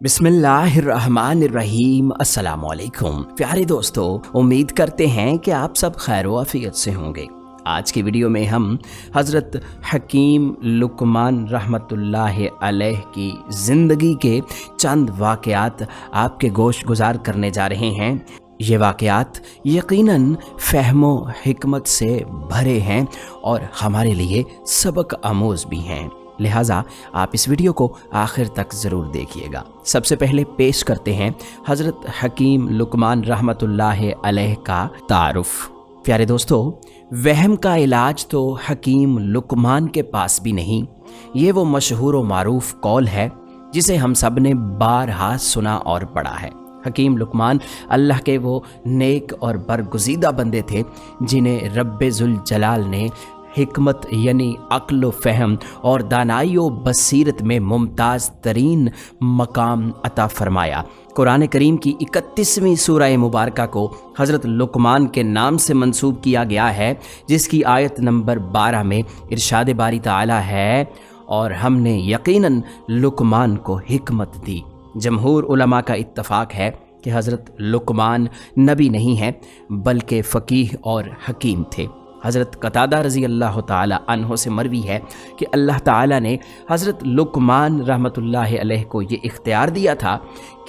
बिस्मिल्लाहिर्रहमानिर्रहीम। अस्सलामुअलैकुम प्यारे दोस्तों, उम्मीद करते हैं कि आप सब खैर व आफियत से होंगे। आज की वीडियो में हम हज़रत हकीम लुकमान रहमतुल्लाहि अलैह की ज़िंदगी के चंद वाक़यात आपके गोश गुजार करने जा रहे हैं। ये वाक़यात यकीनन फ़हमो हिकमत से भरे हैं और हमारे लिए सबक आमोज़ भी हैं, लिहाजा आप इस वीडियो को आखिर तक ज़रूर देखिएगा। सबसे पहले पेश करते हैं हज़रत हकीम लुकमान रहमतुल्लाहि अलैह का तारुफ़। प्यारे दोस्तों, वहम का इलाज तो हकीम लुकमान के पास भी नहीं। ये वो मशहूर व मारूफ कौल है जिसे हम सब ने बारहा सुना और पढ़ा है। हकीम लुकमान अल्लाह के वो नेक और बरगुज़ीदा बंदे थे जिन्हें रब्बे जुल जलाल ने हिकमत यानी अक्ल व फ़हम और दानाई व बसीरत में मुमताज़ तरीन मकाम अता फ़रमाया। कुरान करीम की 31वीं सूरह मुबारका को हज़रत लुकमान के नाम से मंसूब किया गया है, जिसकी आयत नंबर 12 में इरशाद बारी ताला है, और हमने यकीनन लुकमान को हिकमत दी। जमहूर उलमा का इत्तफ़ाक़ है कि हज़रत लुकमान नबी नहीं हैं बल्कि फ़कीह और हकीम थे। हज़रत कतादा रज़ी अल्लाह ताला अन्हो से मरवी है कि अल्लाह ताला ने हज़रत लुकमान रहमतुल्लाहि अलैह को ये इख्तियार दिया था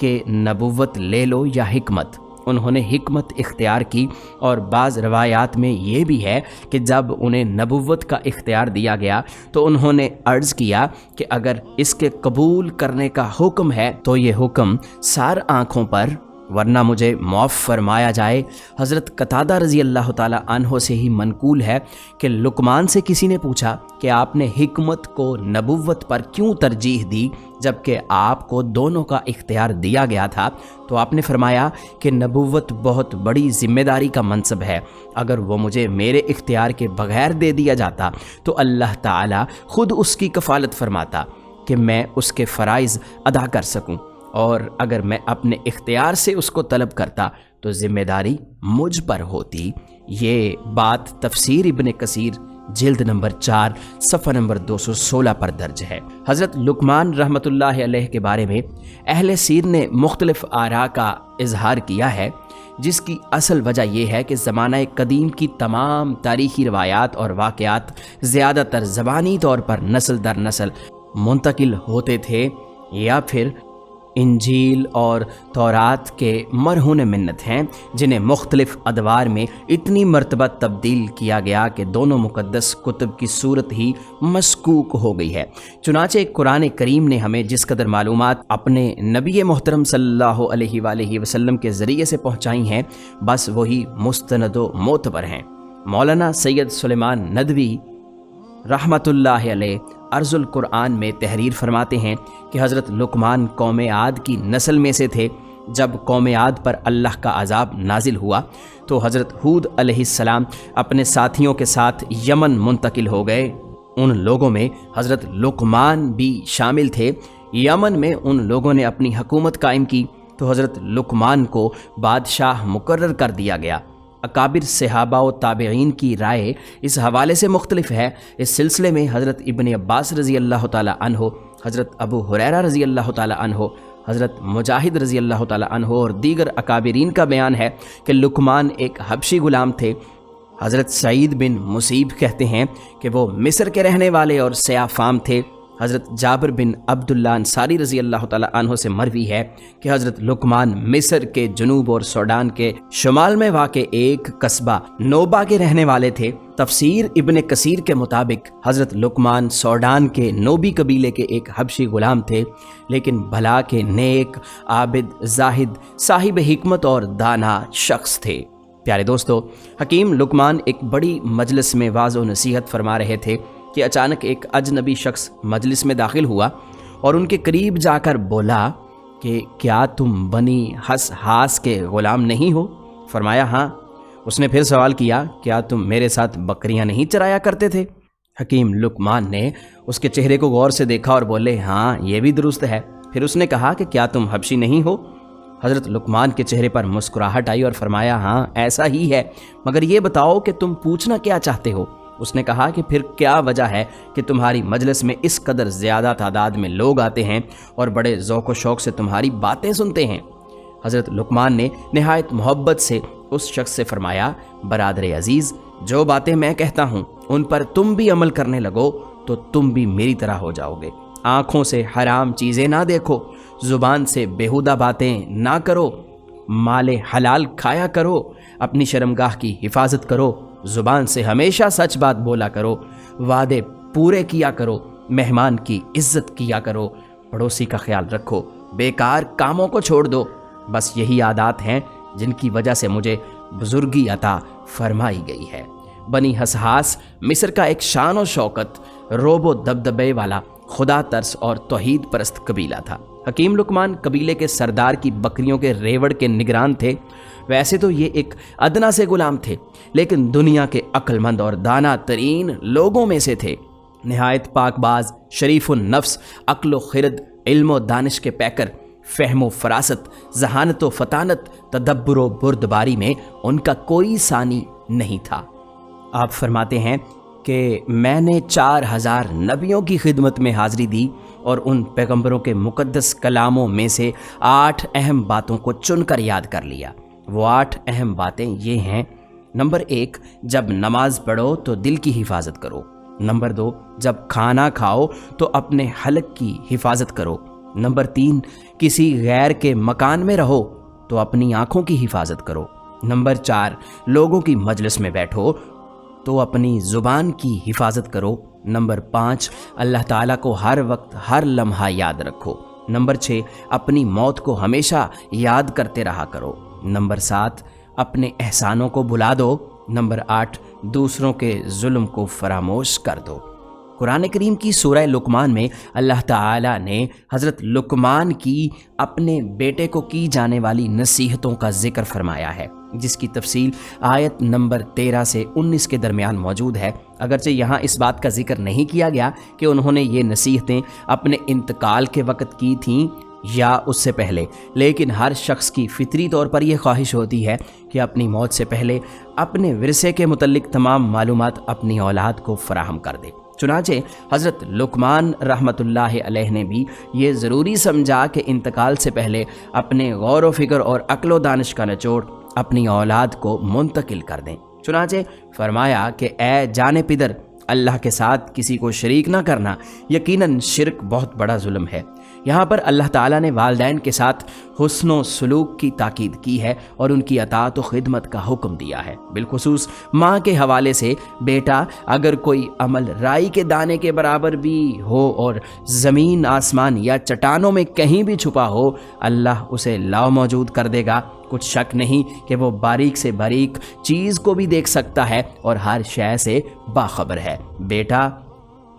कि नबुव्वत ले लो या हिकमत। उन्होंने हिकमत इख्तियार की, और बाज़ रवायात में ये भी है कि जब उन्हें नबुव्वत का इख्तियार दिया गया तो उन्होंने अर्ज़ किया कि अगर इसके कबूल करने का हुक्म है तो ये हुक्म सार आँखों पर, वरना मुझे माफ़ फरमाया जाए। हज़रत कतादा रज़ी अल्लाह ताला अन्हो से ही मनकूल है कि लुकमान से किसी ने पूछा कि आपने हिकमत को नबुव्वत पर क्यों तरजीह दी जबकि आपको दोनों का इख्तियार दिया गया था, तो आपने फरमाया कि नबुव्वत बहुत बड़ी ज़िम्मेदारी का मनसब है। अगर वो मुझे मेरे इख्तियार के बग़ैर दे दिया जाता तो अल्लाह ताला ख़ुद उसकी कफ़ालत फरमाता कि मैं उसके फ़राइज़ अदा कर सकूँ, और अगर मैं अपने इख्तियार से उसको तलब करता तो ज़िम्मेदारी मुझ पर होती। ये बात तफसीर इब्ने कसीर जिल्द नंबर 4 सफ़ा नंबर 216 पर दर्ज है। हज़रत लुकमान रहमतुल्लाहि अलैह के बारे में अहले सीर ने मुख्तलिफ आरा का इजहार किया है, जिसकी असल वजह यह है कि ज़माना कदीम की तमाम तारीख़ी रवायात और वाक़यात ज़्यादातर ज़बानी तौर पर नस्ल दर नस्ल मुंतकिल होते थे, या फिर इंजील और तौरात के मरहून मिन्नत हैं जिन्हें मुख्तलिफ अदवार में इतनी मरतबा तब्दील किया गया कि दोनों मुक़द्दस कुतुब की सूरत ही मशकूक हो गई है। चुनाचे कुरान करीम ने हमें जिस कदर मालूमात अपने नबी मोहतरम सल्लल्लाहु अलैहि वसल्लम के ज़रिए से पहुँचाई हैं, बस वही मुस्तनदो मोतबर हैं। मौलाना सैयद सुलेमान नदवी रहमतुल्लाहि अलैह अर्जुल कुरान में तहरीर फरमाते हैं कि हज़रत लुकमान कौम आद की नस्ल में से थे। जब कौम आद पर अल्लाह का अज़ाब नाजिल हुआ तो हज़रत हूद अलैहिस्सलाम अपने साथियों के साथ यमन मुंतकिल हो गए। उन लोगों में हज़रत लुकमान भी शामिल थे। यमन में उन लोगों ने अपनी हुकूमत कायम की तो हज़रत लुकमान को बादशाह मुकर्रर कर दिया गया। अकाबिर सहाबा व ताबईन की राय इस हवाले से मुख्तलिफ है। इस सिलसिले में हज़रत इब्ने अब्बास रज़ी अल्लाह ताला अन्हो, हज़रत अबू हुरैरा रज़ी अल्लाह ताला अन्हो, हज़रत मुजाहिद रज़ी अल्लाह ताला अन्हो और दीगर अकाबिरीन का बयान है कि लुकमान एक हबशी गुलाम थे। हज़रत सईद बिन मुसीब कहते हैं कि वो मिस्र के रहने वाले और सयाफ़ाम थे। हज़रत जाबिर बिन अब्दुल्ला अंसारी रज़ी अल्लाह ताला अन्हो से मरवी है कि हज़रत लुकमान मिस्र के जनूब और सूडान के शुमाल में वाक़े एक कस्बा नोबा के रहने वाले थे। तफसीर इब्ने कसीर के मुताबिक हज़रत लुकमान सूडान के नोबी कबीले के एक हबशी गुलाम थे, लेकिन भला के नेक, आबिद, जाहिद, साहिब हिकमत और दाना शख्स थे। प्यारे दोस्तों, हकीम लुकमान एक बड़ी मजलिस में वाज़ व नसीहत फरमा रहे थे कि अचानक एक अजनबी शख्स मजलिस में दाखिल हुआ और उनके करीब जाकर बोला कि क्या तुम बनी हास के ग़ुलाम नहीं हो? फरमाया हाँ। उसने फिर सवाल किया, क्या तुम मेरे साथ बकरियां नहीं चराया करते थे? हकीम लुकमान ने उसके चेहरे को गौर से देखा और बोले, हाँ ये भी दुरुस्त है। फिर उसने कहा कि क्या तुम हबशी नहीं हो? हज़रत लुकमान के चेहरे पर मुस्कुराहट आई और फरमाया, हाँ ऐसा ही है, मगर ये बताओ कि तुम पूछना क्या चाहते हो? اس نے کہا کہ پھر کیا وجہ ہے کہ تمہاری مجلس میں اس قدر زیادہ تعداد میں لوگ آتے ہیں اور بڑے ذوق و شوق سے تمہاری باتیں سنتے ہیں؟ حضرت لقمان نے نہایت محبت سے اس شخص سے فرمایا، برادر عزیز، جو باتیں میں کہتا ہوں ان پر تم بھی عمل کرنے لگو تو تم بھی میری طرح ہو جاؤ گے۔ آنکھوں سے حرام چیزیں نہ دیکھو، زبان سے بیہودہ باتیں نہ کرو، مال حلال کھایا کرو، اپنی شرمگاہ کی حفاظت کرو، زبان سے ہمیشہ سچ بات بولا کرو، وعدے پورے کیا کرو، مہمان کی عزت کیا کرو، پڑوسی کا خیال رکھو، بیکار کاموں کو چھوڑ دو۔ بس یہی عادات ہیں جن کی وجہ سے مجھے بزرگی عطا فرمائی گئی ہے۔ بنی حسحاس مصر کا ایک شان و شوکت، روب و دبدبے والا، خدا ترس اور توحید پرست قبیلہ تھا۔ حکیم لقمان قبیلے کے سردار کی بکریوں کے ریوڑ کے نگران تھے۔ ویسے تو یہ ایک ادنا سے غلام تھے، لیکن دنیا کے عقل مند اور دانا ترین لوگوں میں سے تھے۔ نہایت پاک باز، شریف النفس، عقل و خرد، علم و دانش کے پیکر، فہم و فراست، ذہانت و فطانت، تدبر و بردباری میں ان کا کوئی ثانی نہیں تھا۔ آپ فرماتے ہیں کہ میں نے 4000 نبیوں کی خدمت میں حاضری دی اور ان پیغمبروں کے مقدس کلاموں میں سے 8 اہم باتوں کو چن کر یاد کر لیا۔ وہ 8 اہم باتیں یہ ہیں: نمبر 1، جب نماز پڑھو تو دل کی حفاظت کرو۔ نمبر 2، جب کھانا کھاؤ تو اپنے حلق کی حفاظت کرو۔ نمبر 3، کسی غیر کے مکان میں رہو تو اپنی آنکھوں کی حفاظت کرو۔ نمبر 4، لوگوں کی مجلس میں بیٹھو تو اپنی زبان کی حفاظت کرو۔ نمبر 5، اللہ تعالیٰ کو ہر وقت ہر لمحہ یاد رکھو۔ نمبر 6، اپنی موت کو ہمیشہ یاد کرتے رہا کرو۔ نمبر 7، اپنے احسانوں کو بھلا دو۔ نمبر 8، دوسروں کے ظلم کو فراموش کر دو۔ قرآن کریم کی سورہ لقمان میں اللہ تعالیٰ نے حضرت لقمان کی اپنے بیٹے کو کی جانے والی نصیحتوں کا ذکر فرمایا ہے، جس کی تفصیل آیت نمبر 13 سے 19 کے درمیان موجود ہے۔ اگرچہ یہاں اس بات کا ذکر نہیں کیا گیا کہ انہوں نے یہ نصیحتیں اپنے انتقال کے وقت کی تھیں یا اس سے پہلے، لیکن ہر شخص کی فطری طور پر یہ خواہش ہوتی ہے کہ اپنی موت سے پہلے اپنے ورثے کے متعلق تمام معلومات اپنی اولاد کو فراہم کر دے۔ چنانچہ حضرت لقمان رحمۃ اللہ علیہ نے بھی یہ ضروری سمجھا کہ انتقال سے پہلے اپنے غور و فکر اور عقل و دانش کا نچوڑ اپنی اولاد کو منتقل کر دیں۔ چنانچہ فرمایا کہ اے جان پدر، اللہ کے ساتھ کسی کو شریک نہ کرنا، یقیناً شرک بہت بڑا ظلم ہے۔ یہاں پر اللہ تعالیٰ نے والدین کے ساتھ حسن و سلوک کی تاکید کی ہے اور ان کی اطاعت و خدمت کا حکم دیا ہے۔ بالخصوص ماں کے حوالے سے، بیٹا اگر کوئی عمل رائی کے دانے کے برابر بھی ہو اور زمین آسمان یا چٹانوں میں کہیں بھی چھپا ہو، اللہ اسے لاموجود کر دے گا۔ کچھ شک نہیں کہ وہ باریک سے باریک چیز کو بھی دیکھ سکتا ہے اور ہر شے سے باخبر ہے۔ بیٹا،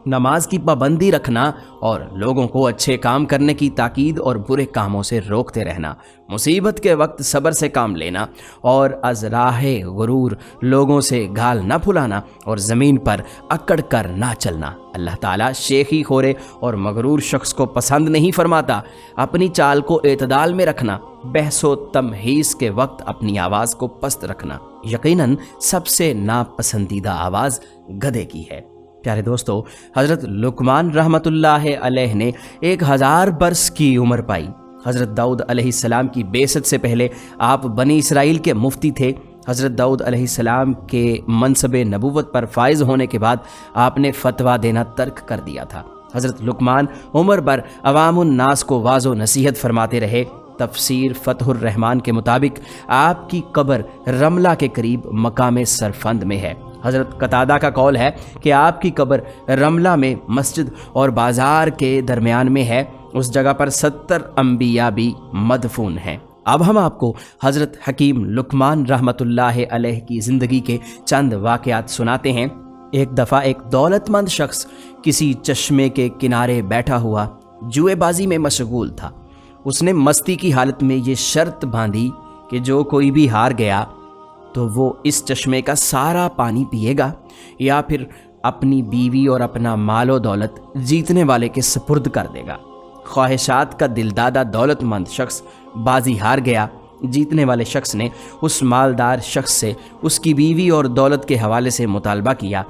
نماز کی پابندی رکھنا اور لوگوں کو اچھے کام کرنے کی تاکید اور برے کاموں سے روکتے رہنا، مصیبت کے وقت صبر سے کام لینا اور از راہ غرور لوگوں سے گال نہ پھلانا اور زمین پر اکڑ کر نہ چلنا۔ اللہ تعالیٰ شیخی خورے اور مغرور شخص کو پسند نہیں فرماتا۔ اپنی چال کو اعتدال میں رکھنا، بحث و تمہیز کے وقت اپنی آواز کو پست رکھنا۔ یقیناً سب سے ناپسندیدہ آواز گدھے کی ہے۔ پیارے دوستو، حضرت لقمان رحمۃ اللہ علیہ نے 1000 برس کی عمر پائی۔ حضرت داؤد علیہ السلام کی بعثت سے پہلے آپ بنی اسرائیل کے مفتی تھے۔ حضرت داؤد علیہ السلام کے منصب نبوت پر فائز ہونے کے بعد آپ نے فتویٰ دینا ترک کر دیا تھا۔ حضرت لقمان عمر بھر عوام الناس کو واعظ و نصیحت فرماتے رہے۔ تفسیر فتح الرحمن کے مطابق آپ کی قبر رملہ کے قریب مقام سرفند میں ہے۔ حضرت قتادہ کا قول ہے کہ آپ کی قبر رملہ میں مسجد اور بازار کے درمیان میں ہے۔ اس جگہ پر 70 انبیاء بھی مدفون ہیں۔ اب ہم آپ کو حضرت حکیم لقمان رحمۃ اللہ علیہ کی زندگی کے چند واقعات سناتے ہیں۔ ایک دفعہ ایک دولت مند شخص کسی چشمے کے کنارے بیٹھا ہوا جوئے بازی میں مشغول تھا۔ اس نے مستی کی حالت میں یہ شرط باندھی کہ جو کوئی بھی ہار گیا تو وہ اس چشمے کا سارا پانی پیے گا یا پھر اپنی بیوی اور اپنا مال و دولت جیتنے والے کے سپرد کر دے گا۔ خواہشات کا دلدادہ دولت مند شخص بازی ہار گیا۔ جیتنے والے شخص نے اس مالدار شخص سے اس کی بیوی اور دولت کے حوالے سے مطالبہ کیا۔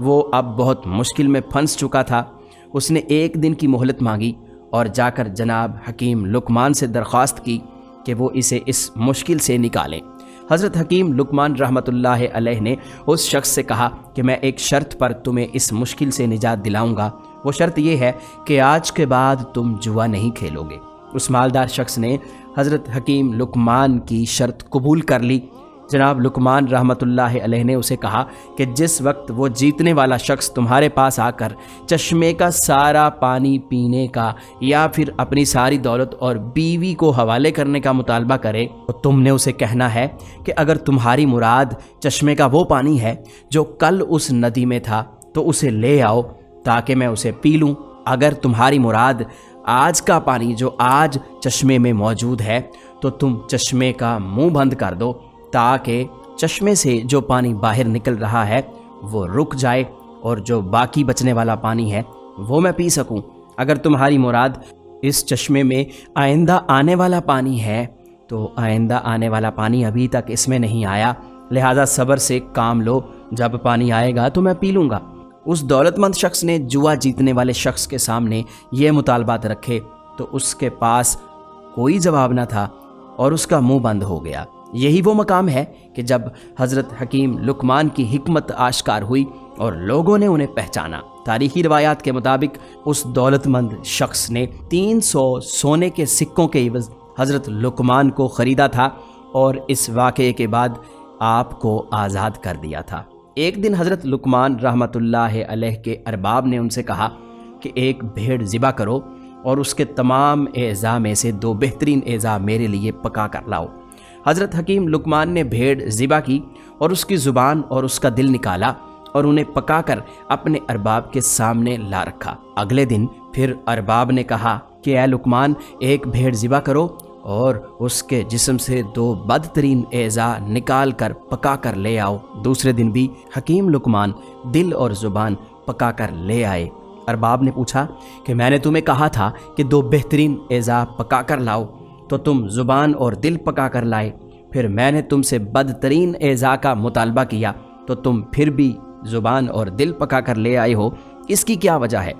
वो अब बहुत मुश्किल में फंस चुका था। उसने एक दिन की मोहलत मांगी और जाकर जनाब हकीम लुकमान से दरख्वास्त की कि वो इसे इस मुश्किल से निकालें। हज़रत हकीम लुकमान रहमतुल्लाह अलैह ने उस शख्स से कहा कि मैं एक शर्त पर तुम्हें इस मुश्किल से निजात दिलाऊंगा। वो शर्त ये है कि आज के बाद तुम जुआ नहीं खेलोगे। उस मालदार शख्स ने हज़रत हकीम लुकमान की शर्त कबूल कर ली। जनाब लुकमान रहमतुल्लाह अलैह ने उसे कहा कि जिस वक्त वो जीतने वाला शख्स तुम्हारे पास आकर चश्मे का सारा पानी पीने का या फिर अपनी सारी दौलत और बीवी को हवाले करने का मुतालबा करे तो तुमने उसे कहना है कि अगर तुम्हारी मुराद चश्मे का वो पानी है जो कल उस नदी में था तो उसे ले आओ ताकि मैं उसे पी लूँ। अगर तुम्हारी मुराद आज का पानी जो आज चश्मे में मौजूद है तो तुम चश्मे का मुंह बंद कर दो ताकि चश्मे से जो पानी बाहर निकल रहा है वो रुक जाए और जो बाकी बचने वाला पानी है वो मैं पी सकूं। अगर तुम्हारी मुराद इस चश्मे में आइंदा आने वाला पानी है तो आइंदा आने वाला पानी अभी तक इसमें नहीं आया, लिहाजा सब्र से काम लो, जब पानी आएगा तो मैं पी लूँगा। उस दौलतमंद शख्स ने जुआ जीतने वाले शख्स के सामने ये मुतालबात रखे तो उसके पास कोई जवाब न था और उसका मुंह बंद हो गया। यही वो मकाम है कि जब हज़रत हकीम लुकमान की हिकमत आश्कार हुई और लोगों ने उन्हें पहचाना। तारीखी रवायात के मुताबिक उस दौलतमंद शख्स ने 300 सोने के सिक्कों के इवज़ हज़रत लुकमान को ख़रीदा था और इस वाक़े के बाद आपको आज़ाद कर दिया था। एक दिन हज़रत लुकमान रहमतुल्लाह अलैह के अरबाब ने उनसे कहा कि एक भेड़ ज़िबा करो और उसके तमाम एज़ा में से 2 बेहतरीन एज़ा मेरे लिए पका कर लाओ। हज़रत हकीम लुकमान ने भेड़ ज़िबा की और उसकी ज़ुबान और उसका दिल निकाला और उन्हें पकाकर अपने अरबाब के सामने ला रखा। अगले दिन फिर अरबाब ने कहा कि ऐ लुकमान, एक भेड़ ज़िबा करो और उसके जिस्म से 2 बदतरीन एज़ा निकाल कर पका कर ले आओ। दूसरे दिन भी हकीम लुकमान दिल और ज़ुबान पका कर ले आए। अरबाब ने पूछा कि मैंने तुम्हें कहा था कि 2 बेहतरीन एज़ा पका कर लाओ तो तुम ज़ुबान और दिल पका कर लाए, फिर मैंने तुमसे बदतरीन एज़ा का मुतालबा किया तो तुम फिर भी ज़ुबान और दिल पका कर ले आए हो, इसकी क्या वजह है?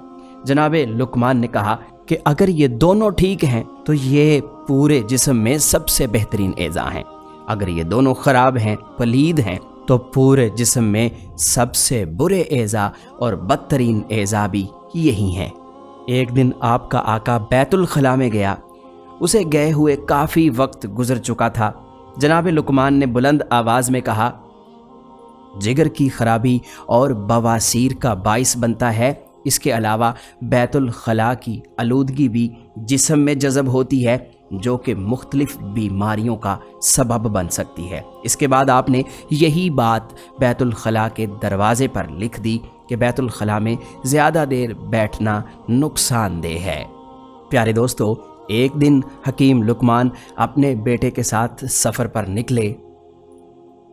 जनाब लुकमान ने कहा कि अगर ये दोनों ठीक हैं तो ये पूरे जिस्म में सबसे बेहतरीन एज़ा हैं। अगर ये दोनों ख़राब हैं, पलीद हैं, तो पूरे जिस्म में सबसे बुरे एज़ा और बदतरीन एज़ा भी यही हैं। एक दिन आपका आका बैतुल खला में गया। उसे गए हुए काफ़ी वक्त गुजर चुका था। जनाब लुकमान ने बुलंद आवाज़ में कहा, जिगर की खराबी और बवासीर का बाइस बनता है। इसके अलावा बैतुल खला की आलूदगी भी जिस्म में जज़ब होती है जो कि मुख्तलिफ बीमारियों का सबब बन सकती है। इसके बाद आपने यही बात बैतुल खला के दरवाज़े पर लिख दी कि बैतुल खला में ज़्यादा देर बैठना नुकसानदेह है। प्यारे दोस्तों, एक दिन हकीम लुकमान अपने बेटे के साथ सफ़र पर निकले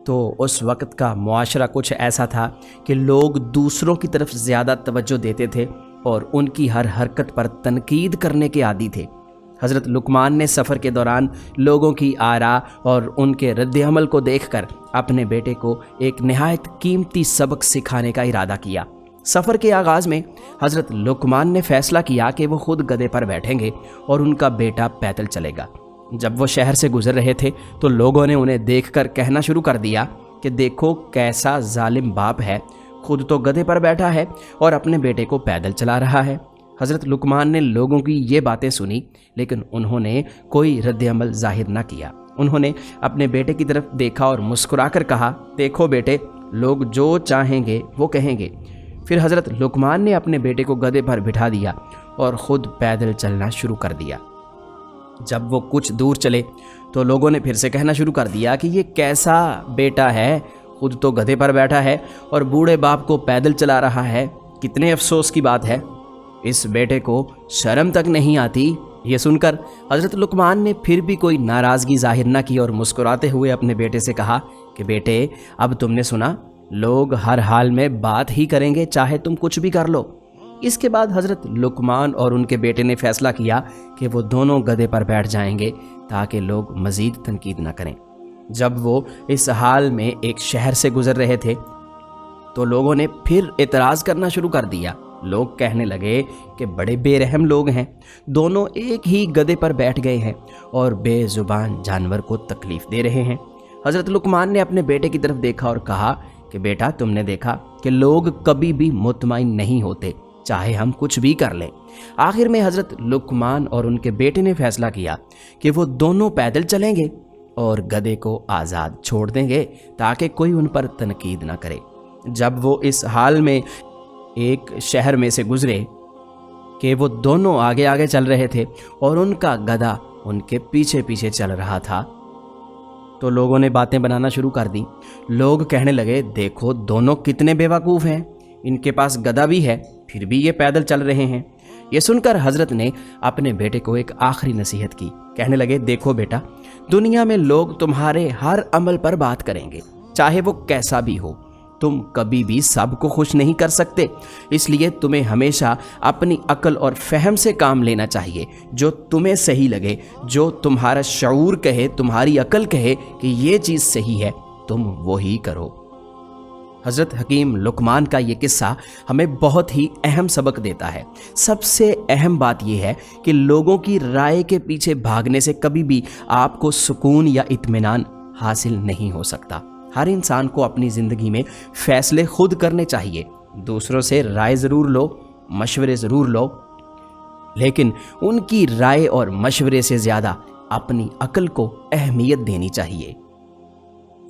तो उस वक़्त का मुआशरा कुछ ऐसा था कि लोग दूसरों की तरफ ज़्यादा तवज्जो देते थे और उनकी हर हरकत पर तनकीद करने के आदी थे। हज़रत लुकमान ने सफ़र के दौरान लोगों की आरा और उनके रद्द-ए-अमल को देखकर अपने बेटे को एक नहायत कीमती सबक सिखाने का इरादा किया। सफ़र के आगाज़ में हज़रत लुकमान ने फ़ैसला किया कि वो खुद गधे पर बैठेंगे और उनका बेटा पैदल चलेगा। जब वो शहर से गुजर रहे थे तो लोगों ने उन्हें देखकर कहना शुरू कर दिया कि देखो कैसा जालिम बाप है, खुद तो गधे पर बैठा है और अपने बेटे को पैदल चला रहा है। हज़रत लुकमान ने लोगों की ये बातें सुनी, लेकिन उन्होंने कोई रद्द-ए-अमल ज़ाहिर न किया। उन्होंने अपने बेटे की तरफ देखा और मुस्कुराकर कहा, देखो बेटे, लोग जो चाहेंगे वो कहेंगे। फिर हज़रत लुकमान ने अपने बेटे को गधे पर बिठा दिया और ख़ुद पैदल चलना शुरू कर दिया। जब वो कुछ दूर चले तो लोगों ने फिर से कहना शुरू कर दिया कि ये कैसा बेटा है, खुद तो गधे पर बैठा है और बूढ़े बाप को पैदल चला रहा है। कितने अफसोस की बात है, इस बेटे को शर्म तक नहीं आती। ये सुनकर हज़रत लुकमान ने फिर भी कोई नाराज़गी जाहिर न की और मुस्कुराते हुए अपने बेटे से कहा कि बेटे, अब तुमने सुना, लोग हर हाल में बात ही करेंगे, चाहे तुम कुछ भी कर लो। इसके बाद हज़रत लुकमान और उनके बेटे ने फ़ैसला किया कि वो दोनों गधे पर बैठ जाएंगे ताकि लोग मज़ीद तनकीद न करें। जब वो इस हाल में एक शहर से गुज़र रहे थे तो लोगों ने फिर एतराज़ करना शुरू कर दिया। लोग कहने लगे कि बड़े बेरहम लोग हैं, दोनों एक ही गधे पर बैठ गए हैं और बेजुबान जानवर को तकलीफ़ दे रहे हैं। हज़रत लुकमान ने अपने बेटे की तरफ देखा और कहा कि बेटा, तुमने देखा कि लोग कभी भी मुतमईन नहीं होते, चाहे हम कुछ भी कर लें। आखिर में हज़रत लुकमान और उनके बेटे ने फैसला किया कि वो दोनों पैदल चलेंगे और गधे को आज़ाद छोड़ देंगे ताकि कोई उन पर तनकीद ना करे। जब वो इस हाल में एक शहर में से गुजरे कि वो दोनों आगे आगे चल रहे थे और उनका गधा उनके पीछे पीछे चल रहा था, तो लोगों ने बातें बनाना शुरू कर दी। लोग कहने लगे, देखो दोनों कितने बेवकूफ़ हैं, इनके पास गधा भी है फिर भी ये पैदल चल रहे हैं। ये सुनकर हज़रत ने अपने बेटे को एक आखिरी नसीहत की। कहने लगे, देखो बेटा, दुनिया में लोग तुम्हारे हर अमल पर बात करेंगे, चाहे वो कैसा भी हो। तुम कभी भी सबको खुश नहीं कर सकते, इसलिए तुम्हें हमेशा अपनी अक्ल और फहम से काम लेना चाहिए। जो तुम्हें सही लगे, जो तुम्हारा शऊर कहे, तुम्हारी अक्ल कहे कि ये चीज़ सही है, तुम वही करो। हज़रत हकीम लुकमान का ये किस्सा हमें बहुत ही अहम सबक देता है। सबसे अहम बात यह है कि लोगों की राय के पीछे भागने से कभी भी आपको सुकून या इत्मीनान हासिल नहीं हो सकता। हर इंसान को अपनी ज़िंदगी में फ़ैसले खुद करने चाहिए। दूसरों से राय ज़रूर लो, मशवरे ज़रूर लो, लेकिन उनकी राय और मशवरे से ज़्यादा अपनी अक्ल को अहमियत देनी चाहिए।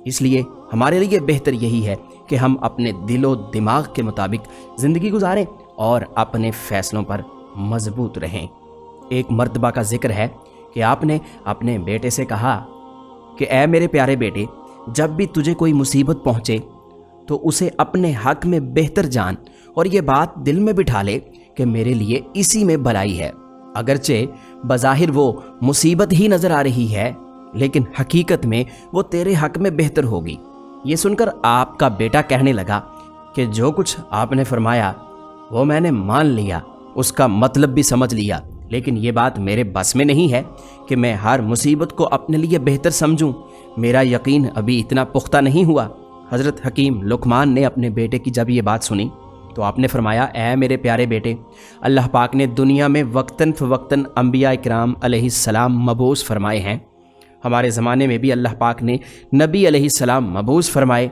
इसलिए हमारे लिए बेहतर यही है कि हम अपने दिलो दिमाग के मुताबिक ज़िंदगी गुजारें और अपने फ़ैसलों पर मजबूत रहें। एक मर्तबा का जिक्र है कि आपने अपने बेटे से कहा कि ऐ मेरे प्यारे बेटे, जब भी तुझे कोई मुसीबत पहुँचे तो उसे अपने हक़ में बेहतर जान और ये बात दिल में बिठा ले कि मेरे लिए इसी में भलाई है। अगरचे बज़ाहिर वो मुसीबत ही नज़र आ रही है, लेकिन हकीकत में वो तेरे हक़ में बेहतर होगी। ये सुनकर आपका बेटा कहने लगा कि जो कुछ आपने फरमाया वो मैंने मान लिया, उसका मतलब भी समझ लिया, लेकिन ये बात मेरे बस में नहीं है कि मैं हर मुसीबत को अपने लिए बेहतर समझूं। मेरा यकीन अभी इतना पुख्ता नहीं हुआ। हज़रत हकीम लुकमान ने अपने बेटे की जब ये बात सुनी तो आपने फरमाया, ऐ मेरे प्यारे बेटे, अल्लाह पाक ने दुनिया में वक्तन फ़वक्तन अंबिया इकराम अलैहिस्सलाम मबूस फरमाए हैं। हमारे ज़माने में भी अल्लाह पाक ने नबी अलैहिस्सलाम मबूस फरमाए।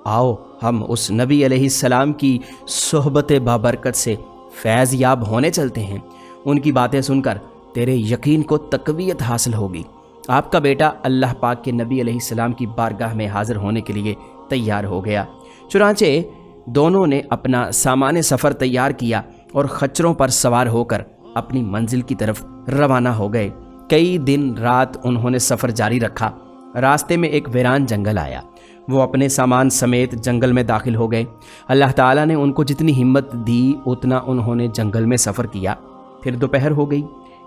आओ हम उस नबी अलैहिस्सलाम की सोहबत बाबरकत से फैज़ याब होने चलते हैं। उनकी बातें सुनकर तेरे यकीन को तक़वियत हासिल होगी। आपका बेटा अल्लाह पाक के नबी अलैहिस्सलाम की बारगाह में हाज़िर होने के लिए तैयार हो गया। चुनांचे दोनों ने अपना सामान सफ़र तैयार किया और खच्चरों पर सवार होकर अपनी मंजिल की तरफ रवाना हो गए। कई दिन रात उन्होंने सफ़र जारी रखा। रास्ते में एक वीरान जंगल आया। वो अपने सामान समेत जंगल में दाखिल हो गए। अल्लाह ताला ने उनको जितनी हिम्मत दी उतना उन्होंने जंगल में सफ़र किया। फिर दोपहर हो गई।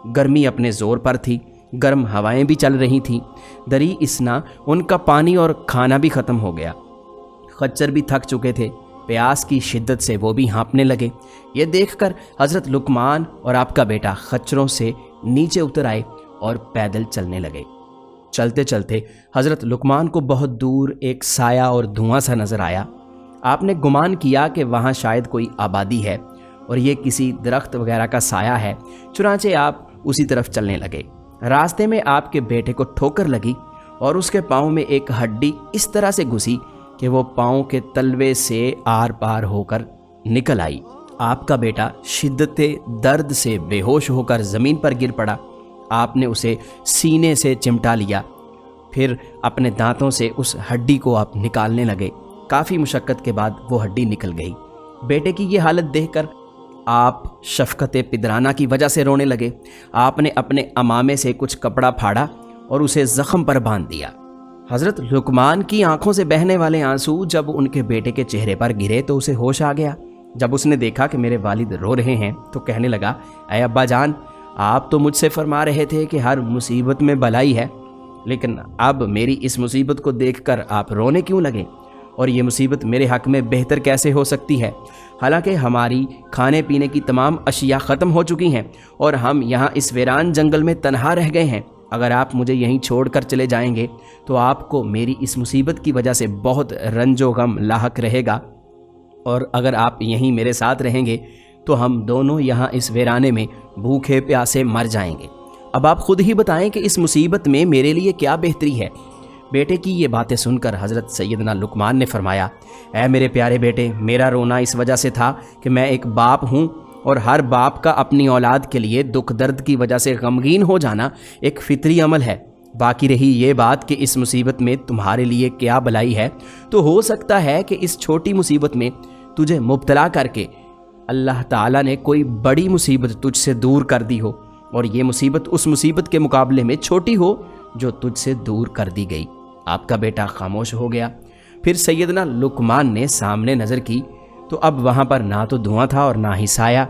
गर्मी अपने ज़ोर पर थी, गर्म हवाएं भी चल रही थीं। दरी इसना उनका पानी और खाना भी ख़त्म हो गया। खच्चर भी थक चुके थे। प्यास की शिद्दत से वो भी हाँफने लगे। ये देखकर हज़रत लुकमान और आपका बेटा खच्चरों से नीचे उतर आए और पैदल चलने लगे। चलते चलते हज़रत लुकमान को बहुत दूर एक साया और धुआं सा नज़र आया। आपने गुमान किया कि वहाँ शायद कोई आबादी है और ये किसी दरख्त वगैरह का साया है। चुनांचे आप उसी तरफ चलने लगे। रास्ते में आपके बेटे को ठोकर लगी और उसके पाँव में एक हड्डी इस तरह से घुसी कि वो पाँव के तलवे से आर पार होकर निकल आई। आपका बेटा शिद्दते दर्द से बेहोश होकर ज़मीन पर गिर पड़ा। आपने उसे सीने से चिमटा लिया, फिर अपने दांतों से उस हड्डी को आप निकालने लगे। काफ़ी मुशक्क़त के बाद वो हड्डी निकल गई। बेटे की ये हालत देखकर आप शफ़क़त पिदराना की वजह से रोने लगे। आपने अपने अमामे से कुछ कपड़ा फाड़ा और उसे ज़ख़्म पर बांध दिया। हज़रत लुकमान की आंखों से बहने वाले आंसू जब उनके बेटे के चेहरे पर गिरे तो उसे होश आ गया। जब उसने देखा कि मेरे वालिद रो रहे हैं तो कहने लगा, ऐ अब्बा जान, आप तो मुझसे फरमा रहे थे कि हर मुसीबत में भलाई है, लेकिन अब मेरी इस मुसीबत को देखकर आप रोने क्यों लगे? और ये मुसीबत मेरे हक़ में बेहतर कैसे हो सकती है? हालांकि हमारी खाने पीने की तमाम अशिया ख़त्म हो चुकी हैं और हम यहाँ इस वीरान जंगल में तन्हा रह गए हैं। अगर आप मुझे यहीं छोड़कर चले जाएंगे तो आपको मेरी इस मुसीबत की वजह से बहुत रंजो गम लाहक रहेगा। اور اگر آپ یہیں میرے ساتھ رہیں گے تو ہم دونوں یہاں اس ویرانے میں بھوکے پیاسے مر جائیں گے۔ اب آپ خود ہی بتائیں کہ اس مصیبت میں میرے لیے کیا بہتری ہے۔ بیٹے کی یہ باتیں سن کر حضرت سیدنا لقمان نے فرمایا، اے میرے پیارے بیٹے، میرا رونا اس وجہ سے تھا کہ میں ایک باپ ہوں، اور ہر باپ کا اپنی اولاد کے لیے دکھ درد کی وجہ سے غمگین ہو جانا ایک فطری عمل ہے۔ باقی رہی یہ بات کہ اس مصیبت میں تمہارے لیے کیا بلائی ہے، تو ہو سکتا ہے کہ اس چھوٹی مصیبت میں تجھے مبتلا کر کے اللہ تعالیٰ نے کوئی بڑی مصیبت تجھ سے دور کر دی ہو، اور یہ مصیبت اس مصیبت کے مقابلے میں چھوٹی ہو جو تجھ سے دور کر دی گئی۔ آپ کا بیٹا خاموش ہو گیا۔ پھر سیدنا لقمان نے سامنے نظر کی تو اب وہاں پر نہ تو دھواں تھا اور نہ ہی سایہ۔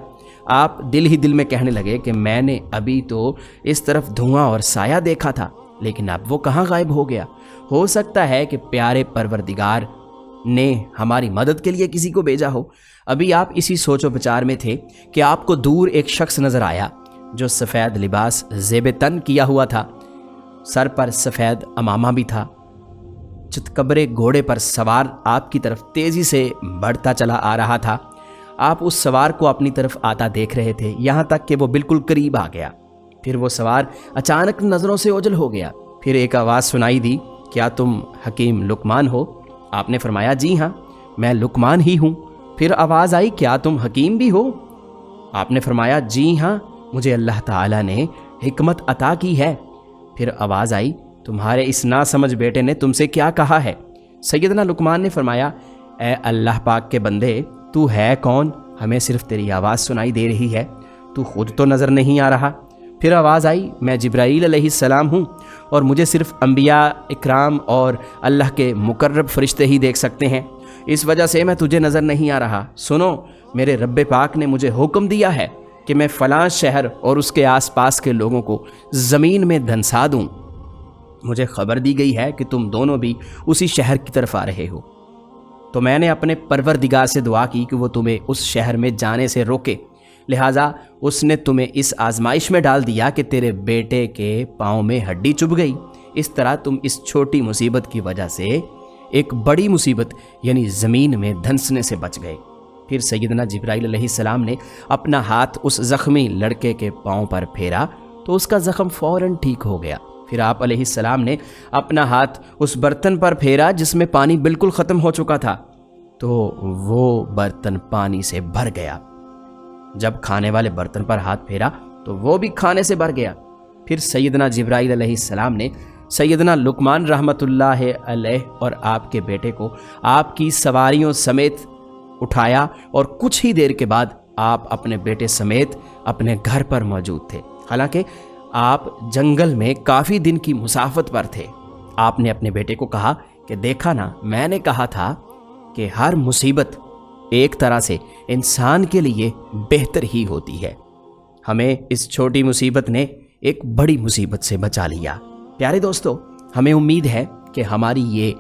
آپ دل ہی دل میں کہنے لگے کہ میں نے ابھی تو اس طرف دھواں اور سایہ دیکھا تھا، لیکن اب وہ کہاں غائب ہو گیا؟ ہو سکتا ہے کہ پیارے پروردگار نے ہماری مدد کے لیے کسی کو بھیجا ہو۔ ابھی آپ اسی سوچ و بچار میں تھے کہ آپ کو دور ایک شخص نظر آیا جو سفید لباس زیب تن کیا ہوا تھا، سر پر سفید امامہ بھی تھا، چتکبرے گھوڑے پر سوار آپ کی طرف تیزی سے بڑھتا چلا آ رہا تھا۔ آپ اس سوار کو اپنی طرف آتا دیکھ رہے تھے، یہاں تک کہ وہ بالکل قریب آ گیا۔ پھر وہ سوار اچانک نظروں سے اوجھل ہو گیا۔ پھر ایک آواز سنائی دی، کیا تم حکیم لقمان ہو؟ آپ نے فرمایا، جی ہاں، میں لقمان ہی ہوں۔ پھر آواز آئی، کیا تم حکیم بھی ہو؟ آپ نے فرمایا، جی ہاں، مجھے اللہ تعالیٰ نے حکمت عطا کی ہے۔ پھر آواز آئی، تمہارے اس ناسمجھ بیٹے نے تم سے کیا کہا ہے؟ سیدنا لقمان نے فرمایا، اے اللہ پاک کے بندے، تو ہے کون؟ ہمیں صرف تیری آواز سنائی دے رہی ہے، تو خود تو نظر نہیں آ رہا۔ پھر آواز آئی، میں جبرائیل علیہ السلام ہوں، اور مجھے صرف انبیاء اکرام اور اللہ کے مقرب فرشتے ہی دیکھ سکتے ہیں، اس وجہ سے میں تجھے نظر نہیں آ رہا۔ سنو، میرے رب پاک نے مجھے حکم دیا ہے کہ میں فلاں شہر اور اس کے آس پاس کے لوگوں کو زمین میں دھنسا دوں۔ مجھے خبر دی گئی ہے کہ تم دونوں بھی اسی شہر کی طرف آ رہے ہو، تو میں نے اپنے پروردگار سے دعا کی کہ وہ تمہیں اس شہر میں جانے سے روکے، لہٰذا اس نے تمہیں اس آزمائش میں ڈال دیا کہ تیرے بیٹے کے پاؤں میں ہڈی چبھ گئی۔ اس طرح تم اس چھوٹی مصیبت کی وجہ سے ایک بڑی مصیبت یعنی زمین میں دھنسنے سے بچ گئے۔ پھر سیدنا جبرائیل علیہ السلام نے اپنا ہاتھ اس زخمی لڑکے کے پاؤں پر پھیرا تو اس کا زخم فوراً ٹھیک ہو گیا۔ پھر آپ علیہ السلام نے اپنا ہاتھ اس برتن پر پھیرا جس میں پانی بالکل ختم ہو چکا تھا، تو وہ برتن پانی سے بھر گیا۔ جب کھانے والے برتن پر ہاتھ پھیرا تو وہ بھی کھانے سے بھر گیا۔ پھر سیدنا جبرائیل علیہ السلام نے سیدنا لقمان رحمۃ اللہ علیہ اور آپ کے بیٹے کو آپ کی سواریوں سمیت اٹھایا، اور کچھ ہی دیر کے بعد آپ اپنے بیٹے سمیت اپنے گھر پر موجود تھے۔ حالانکہ آپ جنگل میں کافی دن کی مسافت پر تھے۔ آپ نے اپنے بیٹے کو کہا کہ دیکھا نا، میں نے کہا تھا کہ ہر مصیبت ایک طرح سے انسان کے لیے بہتر ہی ہوتی ہے۔ ہمیں اس چھوٹی مصیبت نے ایک بڑی مصیبت سے بچا لیا۔ پیارے دوستو، ہمیں امید ہے کہ ہماری یہ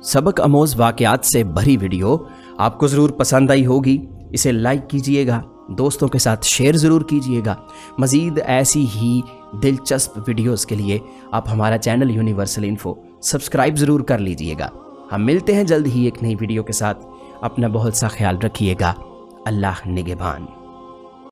سبق آموز واقعات سے بھری ویڈیو آپ کو ضرور پسند آئی ہوگی۔ اسے لائک کیجئے گا، دوستوں کے ساتھ شیئر ضرور کیجئے گا۔ مزید ایسی ہی دلچسپ ویڈیوز کے لیے آپ ہمارا چینل یونیورسل انفو سبسکرائب ضرور کر لیجئے گا۔ ہم ملتے ہیں جلد ہی ایک نئی ویڈیو کے ساتھ۔ اپنا بہت سا خیال رکھیے گا۔ اللہ نگہبان۔